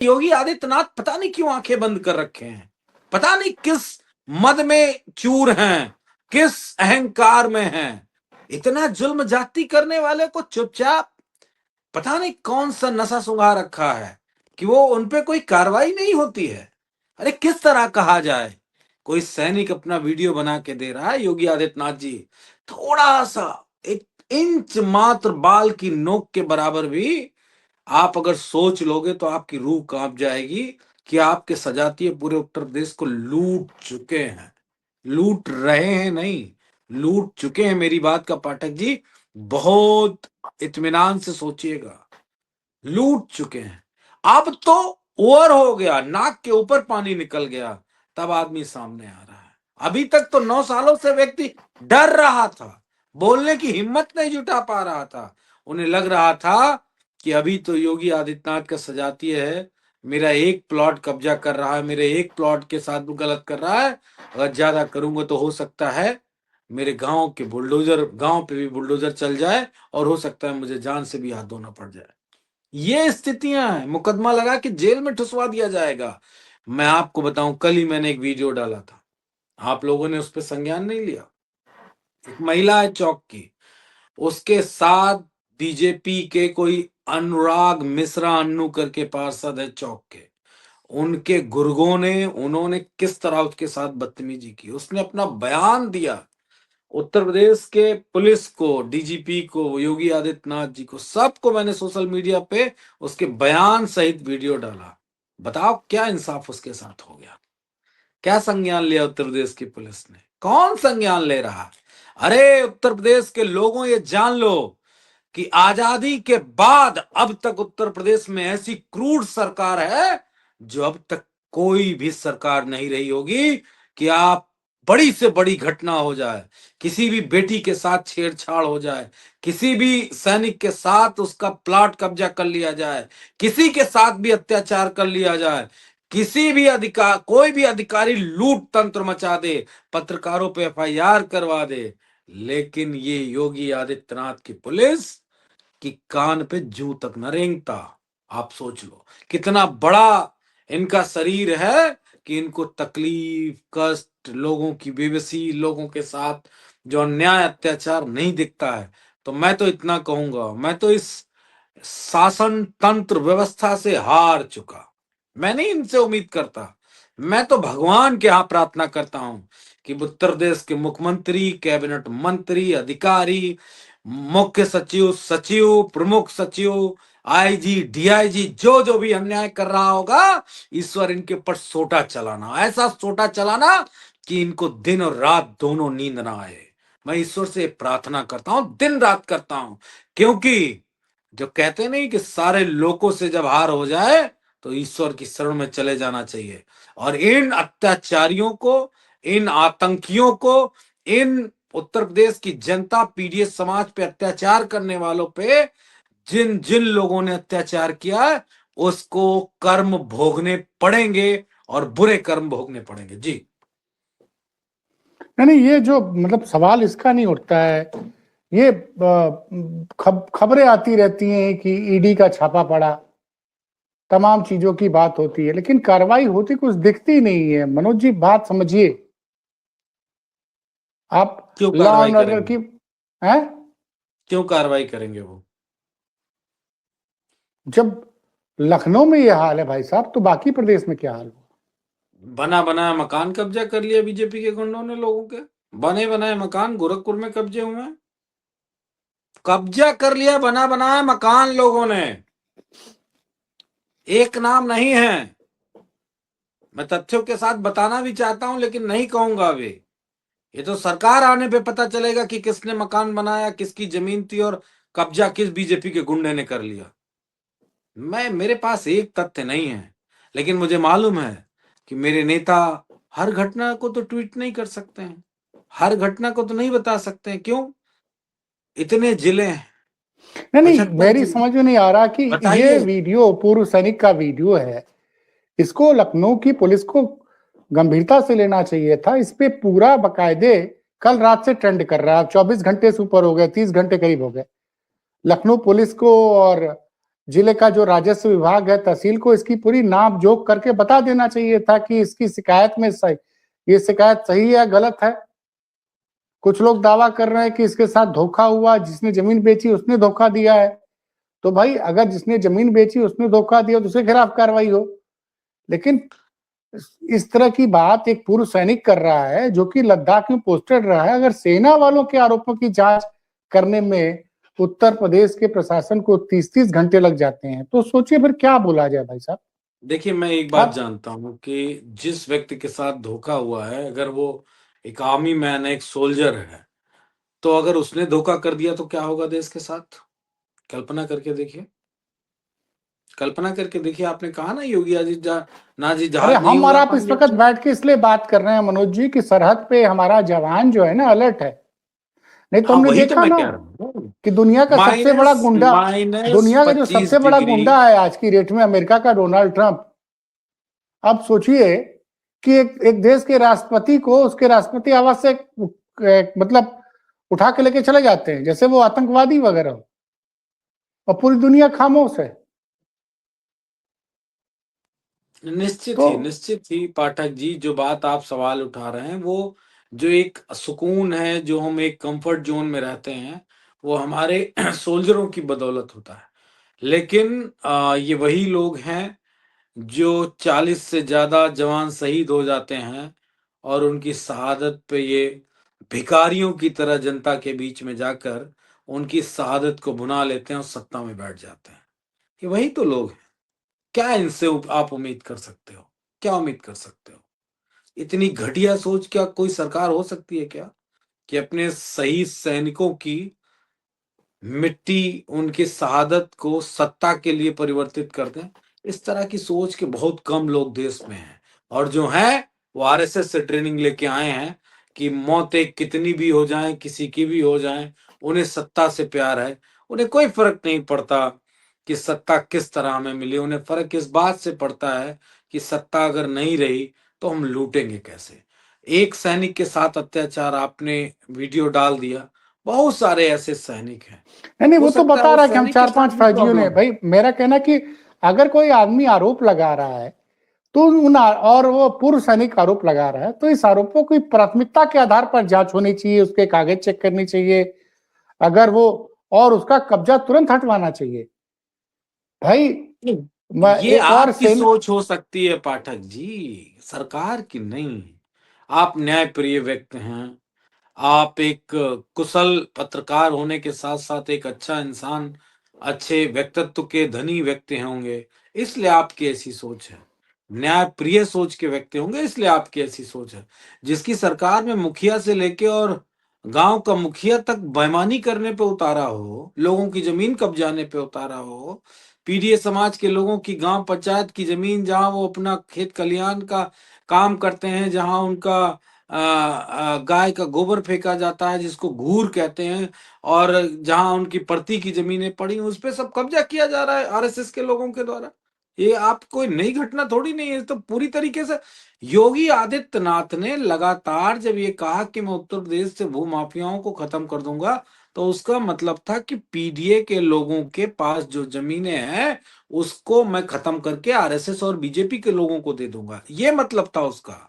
योगी आदित्यनाथ पता नहीं क्यों आंखें बंद कर रखे हैं, पता नहीं किस मद में चूर हैं, किस अहंकार में हैं। इतना जुल्म जाति करने वाले को चुपचाप पता नहीं कौन सा नशा सुंघा रखा है कि वो उनपे कोई कार्रवाई नहीं होती है। अरे किस तरह कहा जाए, कोई सैनिक अपना वीडियो बना के दे रहा है, योगी आदित्यनाथ जी थोड़ा सा एक इंच मात्र बाल की नोक के बराबर भी आप अगर सोच लोगे तो आपकी रूह कांप जाएगी कि आपके सजातीय पूरे उत्तर प्रदेश को लूट चुके हैं, लूट रहे हैं नहीं, लूट चुके हैं। मेरी बात का पाठक जी बहुत इत्मीनान से सोचिएगा, लूट चुके हैं। अब तो ओवर हो गया, नाक के ऊपर पानी निकल गया, तब आदमी सामने आ रहा है। अभी तक तो 9 सालों से व्यक्ति डर रहा था, बोलने की हिम्मत नहीं जुटा पा रहा था। उन्हें लग रहा था कि अभी तो योगी आदित्यनाथ का सजातीय है, मेरा एक प्लॉट कब्जा कर रहा है, मेरे एक प्लॉट के साथ वो गलत कर रहा है, अगर ज्यादा करूंगा तो हो सकता है मेरे गांव के बुलडोजर, गांव पे भी बुलडोजर चल जाए और हो सकता है मुझे जान से भी हाथ धोना पड़ जाए। ये स्थितियां हैं, मुकदमा लगा के जेल में ठुसवा दिया जाएगा। मैं आपको बताऊं, कल ही मैंने एक वीडियो डाला था, आप लोगों ने उस पर संज्ञान नहीं लिया। एक महिला है चौक की, उसके साथ बीजेपी के कोई अनुराग मिश्रा अन्नू करके पार्षद है चौक के, उनके गुर्गों ने, उन्होंने किस तरह उसके साथ बदतमीजी की। उसने अपना बयान दिया, उत्तर प्रदेश के पुलिस को, डीजीपी को, योगी आदित्यनाथ जी को, सबको मैंने सोशल मीडिया पे उसके बयान सहित वीडियो डाला। बताओ क्या इंसाफ उसके साथ हो गया, क्या संज्ञान लिया उत्तर प्रदेश की पुलिस ने? कौन संज्ञान ले रहा है? अरे उत्तर प्रदेश के लोगों, ये जान लो कि आजादी के बाद अब तक उत्तर प्रदेश में ऐसी क्रूर सरकार है जो अब तक कोई भी सरकार नहीं रही होगी कि आप बड़ी से बड़ी घटना हो जाए, किसी भी बेटी के साथ छेड़छाड़ हो जाए, किसी भी सैनिक के साथ उसका प्लाट कब्जा कर लिया जाए, किसी के साथ भी अत्याचार कर लिया जाए, किसी भी अधिकार, कोई भी अधिकारी लूट तंत्र मचा दे, पत्रकारों पे एफआईआर करवा दे, लेकिन ये योगी आदित्यनाथ की पुलिस कि कान पे जूं तक न रेंगता। आप सोच लो कितना बड़ा इनका शरीर है कि इनको तकलीफ, कष्ट, लोगों की बेबसी, लोगों के साथ जो अन्याय अत्याचार नहीं दिखता है। तो मैं तो इतना कहूंगा, मैं तो इस शासन तंत्र व्यवस्था से हार चुका। मैं नहीं इनसे उम्मीद करता, मैं तो भगवान के यहां प्रार्थना करता हूं कि उत्तर प्रदेश के मुख्यमंत्री, कैबिनेट मंत्री, अधिकारी, मुख्य सचिव, सचिव, प्रमुख सचिव, आईजी, डीआईजी, जो जो भी अन्याय कर रहा होगा, ईश्वर इनके ऊपर सोटा चलाना, ऐसा सोटा चलाना कि इनको दिन और रात दोनों नींद ना आए। मैं ईश्वर से प्रार्थना करता हूं, दिन रात करता हूं, क्योंकि जो कहते नहीं कि सारे लोगों से जब हार हो जाए तो ईश्वर की शरण में चले जाना चाहिए। और इन अत्याचारियों को, इन आतंकियों को, इन उत्तर प्रदेश की जनता, पीडीएस समाज पे अत्याचार करने वालों पे, जिन जिन लोगों ने अत्याचार किया है, उसको कर्म भोगने पड़ेंगे और बुरे कर्म भोगने पड़ेंगे। जी नहीं, ये जो मतलब सवाल इसका नहीं उठता है, ये खबरें आती रहती हैं कि ईडी का छापा पड़ा, तमाम चीजों की बात होती है, लेकिन कार्रवाई होती कुछ दिखती नहीं है। मनोज जी बात समझिए, आप क्यों लॉ कार्रवाई एंड ऑर्डर करेंगे? की हैं? क्यों कार्रवाई करेंगे वो? जब लखनऊ में ये हाल है भाई साहब, तो बाकी प्रदेश में क्या हाल होगा? बना बनाया मकान कब्जा कर लिया बीजेपी के गुंडों ने, लोगों के बने बनाए मकान गोरखपुर में कब्जे हुए हैं, कब्जा कर लिया बना बनाया मकान लोगों ने। एक नाम नहीं है, मैं तथ्यों के साथ बताना भी चाहता हूं लेकिन नहीं कहूंगा अभी। ये तो सरकार आने पे पता चलेगा कि किसने मकान बनाया, किसकी जमीन थी और कब्जा किस बीजेपी के गुंडे ने कर लिया। मेरे पास एक तथ्य नहीं है, लेकिन मुझे मालूम है कि मेरे नेता हर घटना को तो ट्वीट नहीं कर सकते हैं, हर घटना को तो नहीं बता सकते हैं। क्यों? इतने जिले हैं, नहीं नहीं, 75 मेरी जिले। समझ में नहीं आ रहा कि ये बताइए। वीडियो पूर्व सैनिक का वीडियो है, इसको लखनऊ की पुलिस को गंभीरता से लेना चाहिए था। इस पे पूरा बकायदे कल रात से ट्रेंड कर रहा है, 24 घंटे से ऊपर हो गए, 30 घंटे करीब हो गए। लखनऊ पुलिस को और जिले का जो राजस्व विभाग है, तहसील को इसकी पूरी नाप जोख करके बता देना चाहिए था कि इसकी शिकायत में सही, ये शिकायत सही है गलत है। कुछ लोग दावा कर रहे हैं कि इसके साथ धोखा हुआ, जिसने जमीन बेची उसने धोखा दिया है। तो भाई अगर जिसने जमीन बेची उसने धोखा दिया तो उसके खिलाफ कार्रवाई हो। लेकिन इस तरह की बात एक पूर्व सैनिक कर रहा है जो कि लद्दाख में पोस्टेड रहा है। अगर सेना वालों के आरोपों की जांच करने में उत्तर प्रदेश के प्रशासन को 30-30 घंटे लग जाते हैं, तो सोचिए फिर क्या बोला जाए भाई साहब। देखिए, मैं एक बात आप जानता हूँ कि जिस व्यक्ति के साथ धोखा हुआ है, अगर वो एक आर्मी मैन है, एक सोल्जर है, तो अगर उसने धोखा कर दिया तो क्या होगा देश के साथ? कल्पना करके देखिए। कल्पना करके देखिए, आपने कहा ना योगी नाजी अरे जहाज नहीं हम और उड़ा आप इस पाएंगे वक्त तो। बैठ के इसलिए बात कर रहे हैं मनोज जी कि सरहद पे हमारा जवान जो है ना अलर्ट है। नहीं तो हाँ, हमने वही तो देखा मैं ना कह रहा हूँ। कि दुनिया का सबसे बड़ा माइनस गुंडा, माइनस दुनिया का जो 25 सबसे बड़ा डिग्री। गुंडा है आज की डेट में अमेरिका का डोनाल्ड ट्रंप। अब सोचिए कि एक देश के राष्ट्रपति को उसके राष्ट्रपति आवास से मतलब उठा के लेके चले जाते हैं जैसे वो आतंकवादी वगैरह हो, और पूरी दुनिया खामोश है। तो निश्चित ही पाठक जी, जो बात आप सवाल उठा रहे हैं, वो जो एक सुकून है, जो हम एक कंफर्ट जोन में रहते हैं, वो हमारे सोल्जरों की बदौलत होता है। लेकिन ये वही लोग हैं जो 40 से ज्यादा जवान शहीद हो जाते हैं और उनकी शहादत पे ये भिखारियों की तरह जनता के बीच में जाकर उनकी शहादत को भुना लेते हैं और सत्ता में बैठ जाते हैं। ये वही तो लोग हैं। क्या इनसे आप उम्मीद कर सकते हो? क्या उम्मीद कर सकते हो? इतनी घटिया सोच क्या कोई सरकार हो सकती है क्या, कि अपने शहीद सैनिकों की मिट्टी, उनकी शहादत को सत्ता के लिए परिवर्तित कर दें? इस तरह की सोच के बहुत कम लोग देश में हैं, और जो हैं वो आरएसएस से ट्रेनिंग लेके आए हैं कि मौतें कितनी भी हो जाएं, किसी की भी हो जाएं, उन्हें सत्ता से प्यार है। उन्हें कोई फर्क नहीं पड़ता कि सत्ता किस तरह हमें मिली। उन्हें फर्क इस बात से पड़ता है कि सत्ता अगर नहीं रही तो हम लूटेंगे कैसे। एक सैनिक के साथ अत्याचार आपने वीडियो डाल दिया, बहुत सारे ऐसे सैनिक हैं। नहीं हो वो तो सकता है बता रहा उस है कि हम सैनिक के 4-5 साथ भी फौजियों ने, प्रॉब्लम हो। भाई मेरा कहना कि अगर कोई आदमी आरोप लगा रहा है तो और वो पूर्व सैनिक आरोप लगा रहा है तो इस आरोपों की प्राथमिकता के आधार पर जांच होनी चाहिए, उसके कागज चेक करनी चाहिए अगर वो, और उसका कब्जा तुरंत हटवाना चाहिए भाई। ये एक और आपकी सेना, सोच हो सकती है पाठक जी, सरकार की नहीं। आप न्यायप्रिय व्यक्ति हैं। आप एक कुशल पत्रकार होने के साथ साथ एक अच्छा इंसान, अच्छे व्यक्तित्व के धनी व्यक्ति होंगे, इसलिए आपकी ऐसी सोच है। न्यायप्रिय सोच के व्यक्ति होंगे, इसलिए आपकी ऐसी सोच है। जिसकी सरकार में मुखिया से लेके और गांव का मुखिया तक बेईमानी करने पे उतारा हो, लोगों की जमीन कब्जाने पे उतारा हो, पीडीए समाज के लोगों की गांव पंचायत की जमीन जहां वो अपना खेत खलिहान का काम करते हैं, जहां उनका गाय का गोबर फेंका जाता है जिसको घूर कहते हैं, और जहां उनकी परती की जमीनें पड़ी उस पे सब कब्जा किया जा रहा है आरएसएस के लोगों के द्वारा। ये आप कोई नई घटना थोड़ी नहीं है, तो पूरी तरीके से योगी आदित्यनाथ ने लगातार जब ये कहा कि मैं उत्तर प्रदेश से भू माफियाओं को खत्म कर दूंगा, तो उसका मतलब था कि पीडीए के लोगों के पास जो जमीनें हैं उसको मैं खत्म करके आरएसएस और बीजेपी के लोगों को दे दूंगा, ये मतलब था उसका।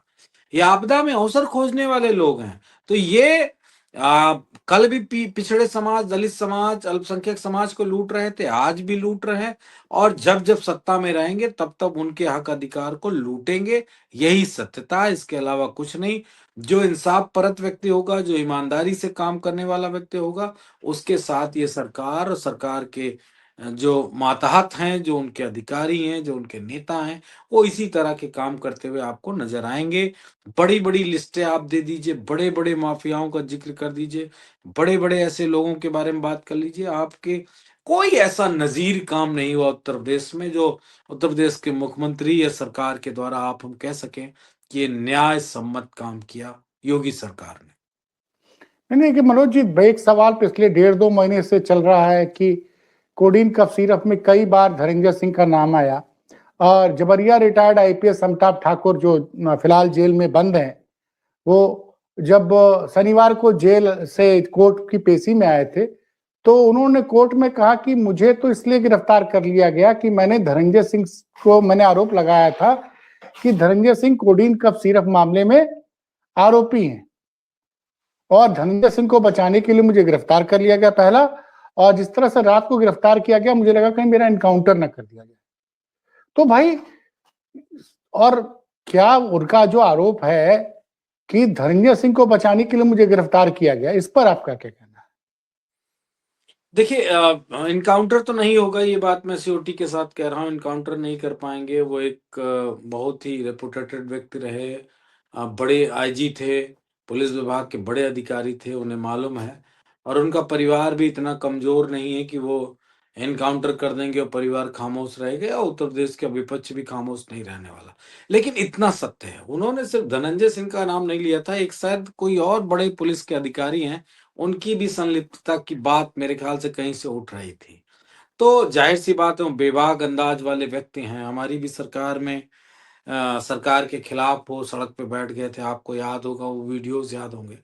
ये आपदा में अवसर खोजने वाले लोग हैं। तो ये आ, कल भी पिछड़े समाज, दलित समाज, अल्पसंख्यक समाज को लूट रहे थे, आज भी लूट रहे हैं, और जब जब सत्ता में रहेंगे तब तब उनके हक अधिकार को लूटेंगे। यही सत्यता है, इसके अलावा कुछ नहीं। जो इंसाफ परत व्यक्ति होगा, जो ईमानदारी से काम करने वाला व्यक्ति होगा, उसके साथ ये सरकार और सरकार के जो मातहत हैं, जो उनके अधिकारी हैं, जो उनके नेता हैं, वो इसी तरह के काम करते हुए आपको नजर आएंगे। बड़ी बड़ी लिस्टें आप दे दीजिए, बड़े बड़े माफियाओं का जिक्र कर दीजिए, बड़े बड़े ऐसे लोगों के बारे में बात कर लीजिए, आपके कोई ऐसा नजीर काम नहीं हुआ उत्तर प्रदेश में जो उत्तर प्रदेश के मुख्यमंत्री या सरकार के द्वारा आप हम कह सकें कि ये न्याय सम्मत काम किया योगी सरकार ने। नहीं कि मनोज जी एक सवाल पिछले 1.5-2 महीने से चल रहा है कि कोडीन कफ सिरप में कई बार धर्मेंद्र सिंह का नाम आया, और जबरिया रिटायर्ड आईपीएस अमिताभ ठाकुर जो फिलहाल जेल में बंद हैं, वो जब शनिवार को जेल से कोर्ट की पेशी में आए थे तो उन्होंने कोर्ट में कहा कि मुझे तो इसलिए गिरफ्तार कर लिया गया कि मैंने धनंजय सिंह को मैंने आरोप लगाया था कि Dhananjay Singh codeine cough syrup मामले में आरोपी हैं और धनंजय सिंह को बचाने के लिए मुझे गिरफ्तार कर लिया गया पहला, और जिस तरह से रात को गिरफ्तार किया गया मुझे लगा कहीं मेरा एनकाउंटर न कर दिया गया। तो भाई, और क्या उनका जो आरोप है कि धनंजय सिंह को बचाने के लिए मुझे गिरफ्तार किया गया, इस पर आपका क्या कहना है? देखिए, इनकाउंटर तो नहीं होगा, ये बात मैं सियोटी के साथ कह रहा हूँ। इनकाउंटर नहीं कर पाएंगे। वो एक बहुत ही रेपुटेटेड व्यक्ति रहे, बड़े आईजी थे, पुलिस विभाग के बड़े अधिकारी थे, उन्हें मालूम है। और उनका परिवार भी इतना कमजोर नहीं है कि वो एनकाउंटर कर देंगे और परिवार खामोश रहेगा, या उत्तर प्रदेश का विपक्ष भी खामोश नहीं रहने वाला। लेकिन इतना सत्य है, उन्होंने सिर्फ धनंजय सिंह का नाम नहीं लिया था, एक शायद कोई और बड़े पुलिस के अधिकारी हैं, उनकी भी संलिप्तता की बात मेरे ख्याल से कहीं से उठ रही थी। तो जाहिर सी बात है, वो बेबाक अंदाज वाले व्यक्ति हैं। हमारी भी सरकार में सरकार के खिलाफ वो सड़क पे बैठ गए थे, आपको याद होगा, वो वीडियोस याद होंगे।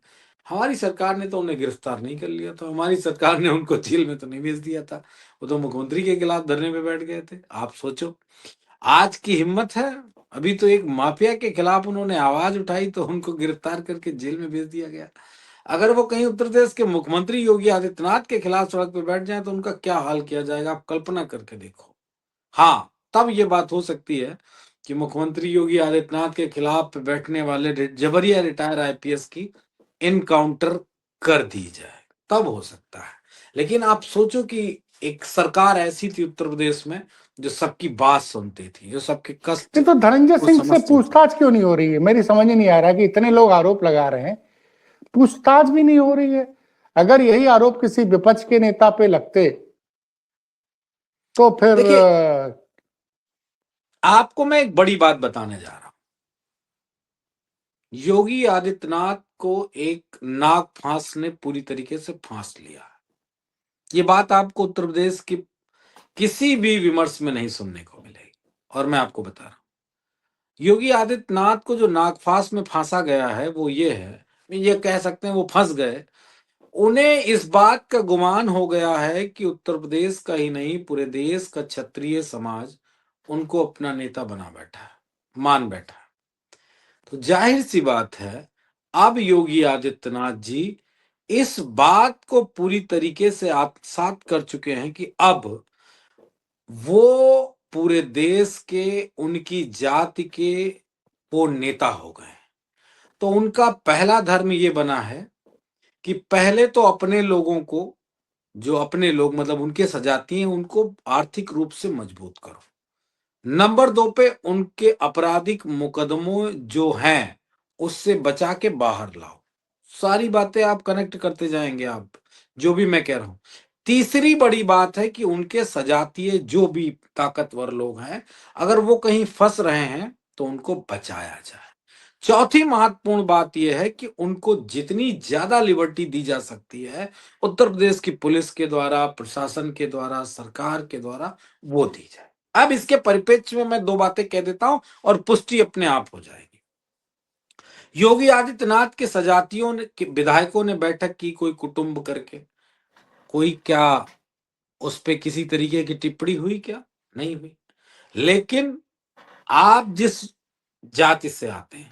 हमारी सरकार ने तो उन्हें गिरफ्तार नहीं कर लिया था, हमारी सरकार ने उनको जेल में तो नहीं भेज दिया था, वो तो मुख्यमंत्री के खिलाफ धरने पे बैठ गए थे। आप सोचो, आज की हिम्मत है। अभी तो एक माफिया के खिलाफ उन्होंने आवाज उठाई तो उनको गिरफ्तार करके जेल में भेज दिया गया। अगर वो कहीं उत्तर प्रदेश के मुख्यमंत्री योगी आदित्यनाथ के खिलाफ सड़क पे बैठ जाए तो उनका क्या हाल किया जाएगा, आप कल्पना करके देखो। हाँ, तब ये बात हो सकती है कि मुख्यमंत्री योगी आदित्यनाथ के खिलाफ बैठने वाले जबरिया रिटायर आईपीएस की इनकाउंटर कर दी जाए, तब हो सकता है। लेकिन आप सोचो कि एक सरकार ऐसी थी उत्तर प्रदेश में जो सबकी बात सुनती थी, जो सबके कष्ट नहीं तो धनंजय को सिंह से समझती थी। पूछताछ क्यों नहीं हो रही है? मेरी समझ नहीं आ रहा कि इतने लोग आरोप लगा रहे हैं, पूछताछ भी नहीं हो रही है। अगर यही आरोप किसी विपक्ष के नेता पे लगते तो फिर देखिए, आपको मैं एक बड़ी बात बताने जा रहा हूं। योगी आदित्यनाथ को एक नाग फांस ने पूरी तरीके से फांस लिया। ये बात आपको उत्तर प्रदेश की किसी भी विमर्श में नहीं सुनने को मिलेगी, और मैं आपको बता रहा हूं, योगी आदित्यनाथ को जो नागफांस में फांसा गया है वो ये है, ये कह सकते हैं वो फंस गए। उन्हें इस बात का गुमान हो गया है कि उत्तर प्रदेश का ही नहीं, पूरे देश का क्षत्रिय समाज उनको अपना नेता बना बैठा है, मान बैठा है। तो जाहिर सी बात है, अब योगी आदित्यनाथ जी इस बात को पूरी तरीके से आत्मसात कर चुके हैं कि अब वो पूरे देश के, उनकी जाति के वो नेता हो गए। तो उनका पहला धर्म ये बना है कि पहले तो अपने लोगों को, जो अपने लोग मतलब उनके सजाती हैं, उनको आर्थिक रूप से मजबूत करो। नंबर 2 पे उनके आपराधिक मुकदमों जो हैं उससे बचा के बाहर लाओ। सारी बातें आप कनेक्ट करते जाएंगे, आप जो भी मैं कह रहा हूं। तीसरी बड़ी बात है कि उनके सजातीय जो भी ताकतवर लोग हैं, अगर वो कहीं फंस रहे हैं तो उनको बचाया जाए। चौथी महत्वपूर्ण बात यह है कि उनको जितनी ज्यादा लिबर्टी दी जा सकती है उत्तर प्रदेश की पुलिस के द्वारा, प्रशासन के द्वारा, सरकार के द्वारा, वो दी जाए। अब इसके परिप्रेक्ष्य में मैं दो बातें कह देता हूं और पुष्टि अपने आप हो जाएगी। योगी आदित्यनाथ के सजातियों ने, के विधायकों ने बैठक की कोई कुटुंब करके, कोई क्या उस पे किसी तरीके की टिप्पणी हुई? क्या नहीं हुई। लेकिन आप जिस जाति से आते हैं,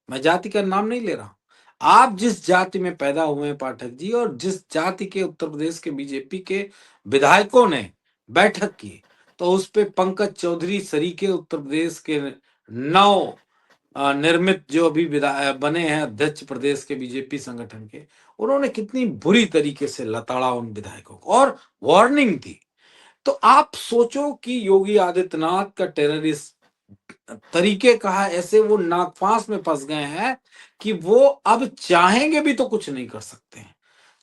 मैं जाति का नाम नहीं ले रहा हूं, आप जिस जाति में पैदा हुए हैं पाठक जी, और जिस जाति के उत्तर प्रदेश के बीजेपी के विधायकों ने बैठक की, तो उस पे पंकज चौधरी सरीके उत्तर प्रदेश के नव निर्मित जो अभी बने हैं अध्यक्ष प्रदेश के बीजेपी संगठन के, उन्होंने कितनी बुरी तरीके से लताड़ा उन विधायकों को और वार्निंग दी। तो आप सोचो कि योगी आदित्यनाथ का टेररिस्ट तरीके का है, ऐसे वो नागफांस में फंस गए हैं कि वो अब चाहेंगे भी तो कुछ नहीं कर सकते हैं,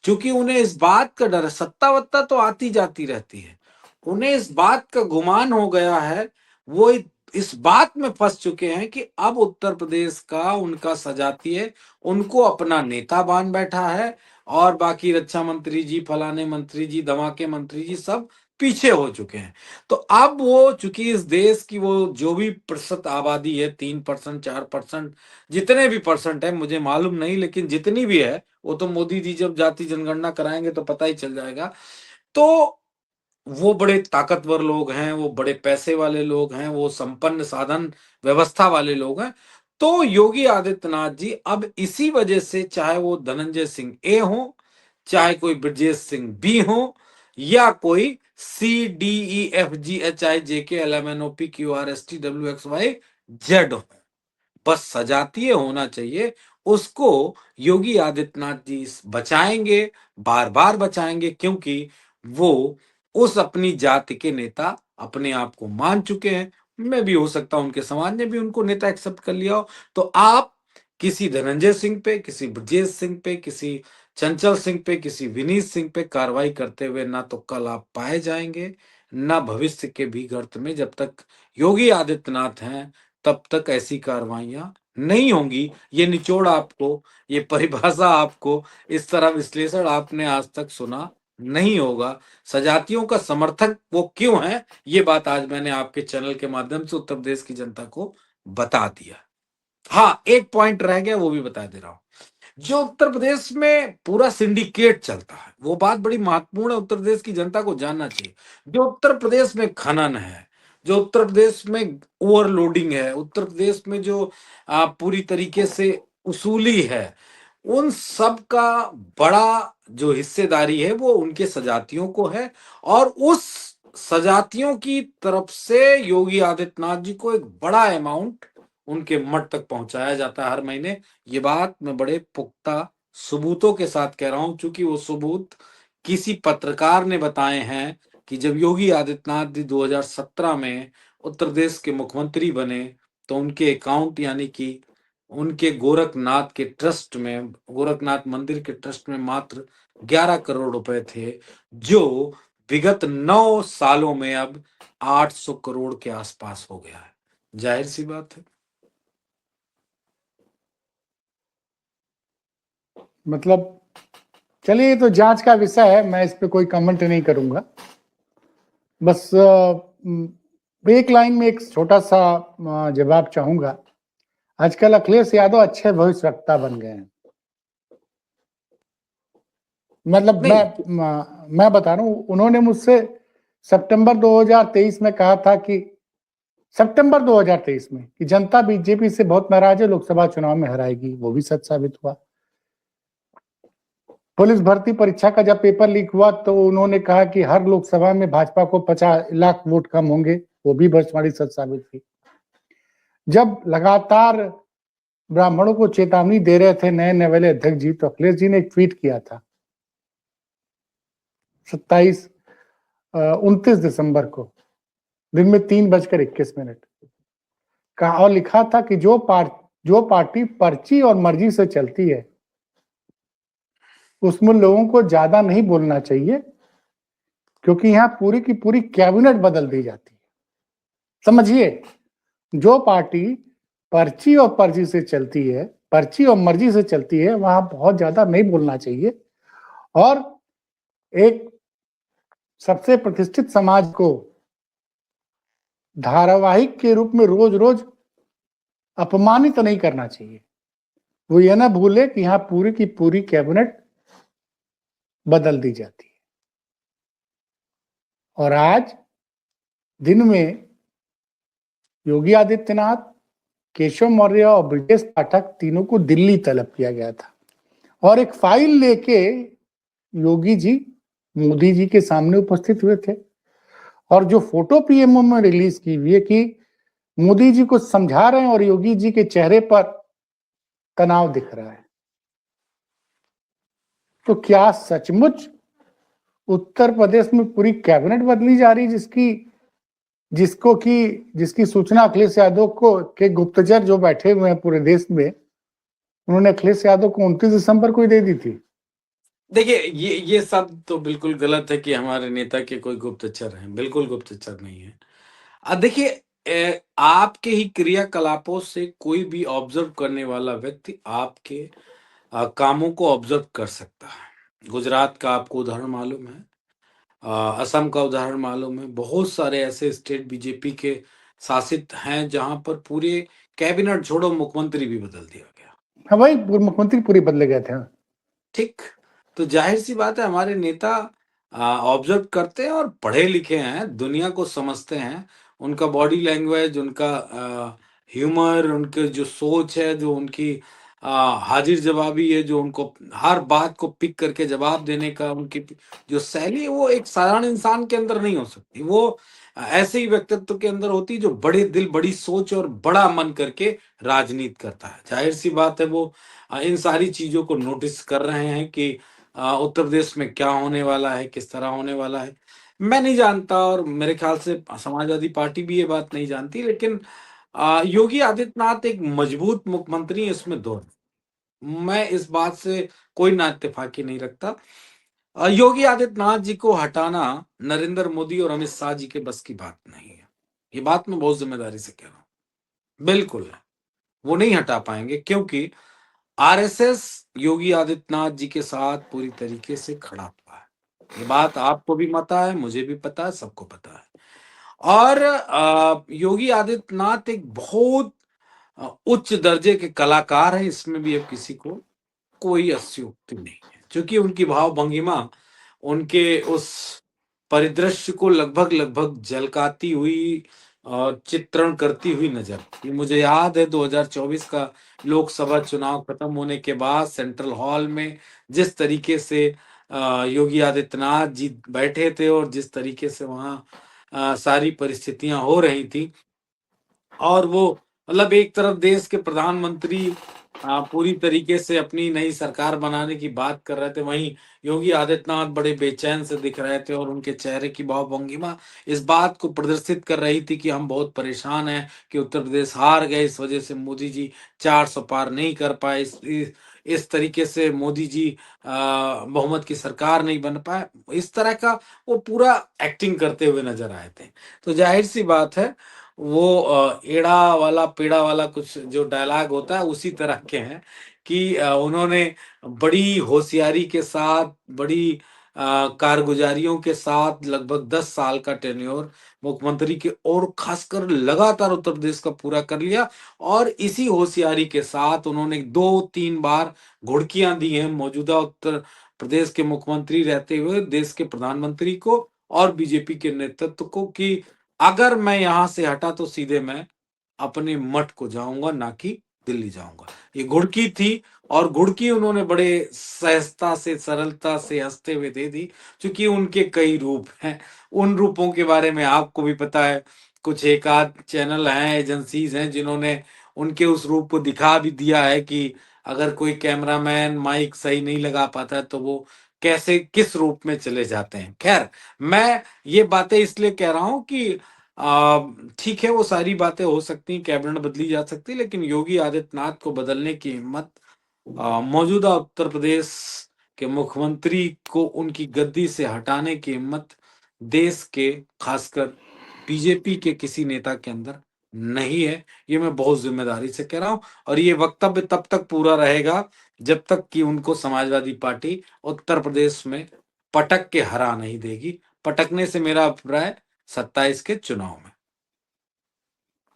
क्योंकि उन्हें इस बात का डर है। सत्ता वत्ता तो आती जाती रहती है, उन्हें इस बात का गुमान हो गया है, वो इस बात में फंस चुके हैं कि अब उत्तर प्रदेश का उनका सजातीय उनको अपना नेता मान बैठा है, और बाकी रक्षा मंत्री जी, फलाने मंत्री जी, धमाके मंत्री जी सब पीछे हो चुके हैं। तो अब वो, चूंकि इस देश की वो जो भी प्रतिशत आबादी है, 3%, 4%, जितने भी परसेंट है मुझे मालूम नहीं, लेकिन जितनी भी है वो तो मोदी जी जब जाति जनगणना कराएंगे तो पता ही चल जाएगा। तो वो बड़े ताकतवर लोग हैं, वो बड़े पैसे वाले लोग हैं, वो संपन्न साधन व्यवस्था वाले लोग हैं। तो योगी आदित्यनाथ जी अब इसी वजह से, चाहे वो धनंजय सिंह ए हो, चाहे कोई ब्रजेश सिंह बी हो, या कोई C D E F G H I J K L M N O P Q R S T W X Y Z हो, बस सजातीय होना चाहिए, उसको योगी आदित्यनाथ जी बचाएंगे, बार बार बचाएंगे, क्योंकि वो उस अपनी जाति के नेता अपने आप को मान चुके हैं। मैं भी हो सकता हूं उनके समाज ने भी उनको नेता एक्सेप्ट कर लिया हो। तो आप किसी धनंजय सिंह पे, किसी ब्रजेश सिंह पे, किसी चंचल सिंह पे, किसी विनीत सिंह पे कार्रवाई करते हुए ना तो कल आप पाए जाएंगे, ना भविष्य के भी गर्त में, जब तक योगी आदित्यनाथ हैं तब तक ऐसी कार्रवाइयां नहीं होंगी। ये निचोड़ आपको, ये परिभाषा आपको, इस तरह विश्लेषण आपने आज तक सुना नहीं होगा। सजातियों का समर्थक वो क्यों है, ये बात आज मैंने आपके चैनल के माध्यम से उत्तर प्रदेश की जनता को बता दिया। हाँ, एक पॉइंट रह गया, वो भी बता दे रहा हूं। जो उत्तर प्रदेश में पूरा सिंडिकेट चलता है, वो बात बड़ी महत्वपूर्ण है, उत्तर प्रदेश की जनता को जानना चाहिए। जो उत्तर प्रदेश में खनन है, जो उत्तर प्रदेश में ओवरलोडिंग है, उत्तर प्रदेश में जो पूरी तरीके से उसूली है, उन सब का बड़ा जो हिस्सेदारी है वो उनके सजातियों को है, और उस सजातियों की तरफ से योगी आदित्यनाथ जी को एक बड़ा अमाउंट उनके मठ तक पहुंचाया जाता है हर महीने। ये बात मैं बड़े पुख्ता सबूतों के साथ कह रहा हूं, क्योंकि वो सबूत किसी पत्रकार ने बताए हैं कि जब योगी आदित्यनाथ जी 2017 में उत्तर प्रदेश के मुख्यमंत्री बने, तो उनके अकाउंट, यानी कि उनके गोरखनाथ के ट्रस्ट में, गोरखनाथ मंदिर के ट्रस्ट में मात्र 11 करोड़ रुपए थे, जो विगत 9 सालों में अब 800 करोड़ के आसपास हो गया है। जाहिर सी बात है। मतलब चलिए, ये तो जांच का विषय है, मैं इस पे कोई कमेंट नहीं करूंगा। बस एक लाइन में एक छोटा सा जवाब चाहूंगा। आजकल अखिलेश यादव अच्छे भविष्यवक्ता बन गए हैं। मतलब नहीं, मैं बता रहा हूं, उन्होंने मुझसे सितंबर 2023 में कहा था कि सितंबर 2023 में कि जनता बीजेपी से बहुत नाराज है, लोकसभा चुनाव में हराएगी। वो भी सच साबित हुआ। पुलिस भर्ती परीक्षा का जब पेपर लीक हुआ तो उन्होंने कहा कि हर लोकसभा में भाजपा को 50 लाख वोट कम होंगे। वो भी भविष्यवाणी सच साबित हुई। जब लगातार ब्राह्मणों को चेतावनी दे रहे थे नए नवेले अध्यक्ष जी, तो अखिलेश जी ने एक ट्वीट किया था 29 दिसंबर को दिन में 3:21 कहा, और लिखा था कि जो पार्टी पर्ची और मर्जी से चलती है उसमें लोगों को ज्यादा नहीं बोलना चाहिए, क्योंकि यहाँ पूरी की पूरी कैबिनेट बदल दी जाती है। समझिए, जो पार्टी पर्ची और पर्ची से चलती है, पर्ची और मर्जी से चलती है, वहां बहुत ज्यादा नहीं बोलना चाहिए। और एक सबसे प्रतिष्ठित समाज को धारावाहिक के रूप में रोज रोज अपमानित नहीं करना चाहिए। वो ये ना भूले कि यहां पूरी की पूरी कैबिनेट बदल दी जाती है। और आज दिन में योगी आदित्यनाथ, केशव मौर्य और ब्रजेश पाठक तीनों को दिल्ली तलब किया गया था, और एक फाइल लेके योगी जी मोदी जी के सामने उपस्थित हुए थे। और जो फोटो पीएमओ में रिलीज की हुई है कि मोदी जी को समझा रहे हैं और योगी जी के चेहरे पर तनाव दिख रहा है। तो क्या सचमुच उत्तर प्रदेश में पूरी कैबिनेट बदली जा रही, जिसकी सूचना अखिलेश यादव को के गुप्तचर जो बैठे हुए हैं पूरे देश में, उन्होंने अखिलेश यादव को 29 दिसंबर को ही दे दी थी। देखिए, ये सब तो बिल्कुल गलत है कि हमारे नेता के कोई गुप्तचर हैं। बिल्कुल गुप्तचर नहीं है। देखिए, आपके ही क्रियाकलापों से कोई भी ऑब्जर्व करने वाला व्यक्ति आपके कामों को ऑब्जर्व कर सकता है। गुजरात का आपको उदाहरण मालूम है, असम का उदाहरण मालूम है, बहुत सारे ऐसे स्टेट बीजेपी के शासित हैं जहां पर पूरे कैबिनेट छोड़ो, मुख्यमंत्री भी बदल दिया गया। हाँ भाई, मुख्यमंत्री पूरे बदले गए थे। ठीक, तो जाहिर सी बात है हमारे नेता ऑब्जर्व करते हैं और पढ़े लिखे हैं, दुनिया को समझते हैं, उनका बॉडी लैंग्वेज, उनका ह्यूमर, उनके जो सोच है, जो उनकी हाजिर जवाबी है, जो उनको हर बात को पिक करके जवाब देने का उनकी जो शैली है, वो एक साधारण इंसान के अंदर नहीं हो सकती। वो ऐसे ही व्यक्तित्व के अंदर होती है जो बड़े दिल, बड़ी सोच और बड़ा मन करके राजनीति करता है। जाहिर-सी बात है वो इन सारी चीज़ों को नोटिस कर रहे हैं कि उत्तर प्रदेश में क्या होने वाला है, किस तरह होने वाला है। मैं नहीं जानता और मेरे ख्याल से समाजवादी पार्टी भी ये बात नहीं जानती, लेकिन योगी आदित्यनाथ एक मजबूत मुख्यमंत्री हैं, इसमें दो मैं इस बात से कोई ना इत्तेफाकी नहीं रखता। योगी आदित्यनाथ जी को हटाना नरेंद्र मोदी और अमित शाह जी के बस की बात नहीं है। ये बात मैं बहुत ज़िम्मेदारी से कह रहा हूँ। बिल्कुल है, वो नहीं हटा पाएँगे क्योंकि आरएसएस योगी आदित्यनाथ जी के साथ पूरी तरीके से खड़ा हुआ है। ये बात आपको भी पता है, मुझे भी पता है, सबको पता है। और योगी आदित्यनाथ एक बहुत उच्च दर्जे के कलाकार हैं, इसमें भी अब किसी को कोई अत्युक्ति नहीं है। चूँकि उनकी भाव-भंगिमा, उनके उस परिदृश्य को लगभग-लगभग झलकाती हुई और चित्रण करती हुई नज़र आती है। मुझे याद है 2024 का लोकसभा चुनाव खत्म होने के बाद सेंट्रल हॉल में जिस तरीके से योगी आदित्यनाथ जी बैठे थे और जिस तरीके से वहाँ सारी परिस्थितियाँ हो रही थी और वो मतलब एक तरफ देश के प्रधानमंत्री पूरी तरीके से अपनी नई सरकार बनाने की बात कर रहे थे, वहीं योगी आदित्यनाथ बड़े बेचैन से दिख रहे थे और उनके चेहरे की भाव-भंगिमा इस बात को प्रदर्शित कर रही थी कि हम बहुत परेशान हैं कि उत्तर प्रदेश हार गए, इस वजह से मोदी जी 400 पार नहीं कर पाए, इस तरीके से मोदी जी बहुमत की सरकार नहीं बन पाए। इस तरह का वो पूरा एक्टिंग करते हुए नज़र आए थे। तो ज़ाहिर-सी बात है वो एड़ा वाला पेड़ा वाला कुछ जो डायलॉग होता है उसी तरह के हैं कि उन्होंने बड़ी होशियारी के साथ, बड़ी कारगुजारियों के साथ लगभग 10 साल का टेन्योर मुख्यमंत्री के और खासकर लगातार उत्तर प्रदेश का पूरा कर लिया और इसी होशियारी के साथ उन्होंने 2-3 बार घुड़कियाँ दी हैं मौजूदा उत्तर प्रदेश के मुख्यमंत्री रहते हुए देश के प्रधानमंत्री को और बीजेपी के नेतृत्व को कि अगर मैं यहाँ से हटा तो सीधे मैं अपने मठ को जाऊँगा, ना कि दिल्ली जाऊँगा। ये घुड़की थी और घुड़की उन्होंने बड़े सहजता से, सरलता से हँसते हुए दे दी, चूँकि उनके कई रूप हैं। उन रूपों के बारे में आपको भी पता है, कुछ एक-आध चैनल हैं, एजेंसीज़ हैं, जिन्होंने उनके उस रूप को दिखा भी दिया है कि अगर कोई कैमरामैन माइक सही नहीं लगा पाता है, तो वो कैसे किस रूप में चले जाते हैं। ख़ैर, मैं ये बातें इसलिए कह रहा हूँ कि ठीक है वो सारी बातें हो सकती हैं, कैबिनेट बदली जा सकती है, लेकिन योगी आदित्यनाथ को बदलने की हिम्मत मौजूदा उत्तर प्रदेश के मुख्यमंत्री को उनकी गद्दी से हटाने की हिम्मत देश के खासकर बीजेपी के किसी नेता के अंदर नहीं है। ये मैं बहुत ज़िम्मेदारी से कह रहा हूँ और ये वक्तव्य तब तक पूरा रहेगा जब तक कि उनको समाजवादी पार्टी उत्तर प्रदेश में पटक के हरा नहीं देगी। पटकने से मेरा अभिप्राय 27 के चुनाव में।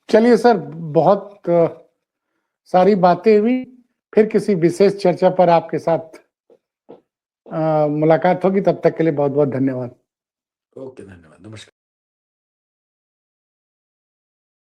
चलिए सर, बहुत सारी बातें हुई। फिर किसी विशेष चर्चा पर आपके साथ मुलाकात होगी। तब तक के लिए बहुत-बहुत धन्यवाद। ओके, धन्यवाद। नमस्कार।